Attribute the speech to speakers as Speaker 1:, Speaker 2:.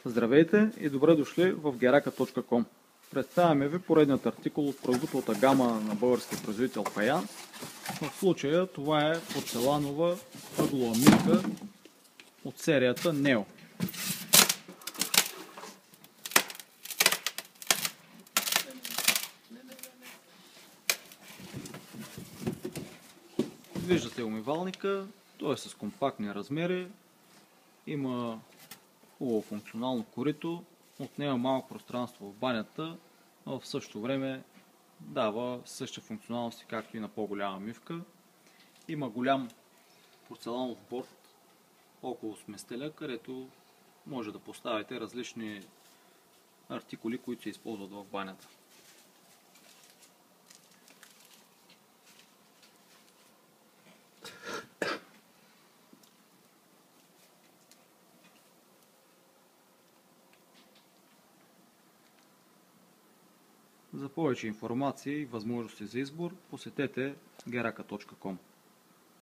Speaker 1: Здравейте и добре дошли в geraka.com. Представяме ви поредният артикул от продуктовата гама на българския производител Fayence. В случая това е порцеланова ъглова мивка от серията Neo. Виждате умивалника, той е с компактни размери, има хубаво функционално корито, отнема малко пространство в банята, но в същото време дава същата функционалност, както и на по-голяма мивка. Има голям порцеланов борд около сместеля, където може да поставите различни артикули, които се използват в банята. За повече информация и възможности за избор, посетете geraka.com.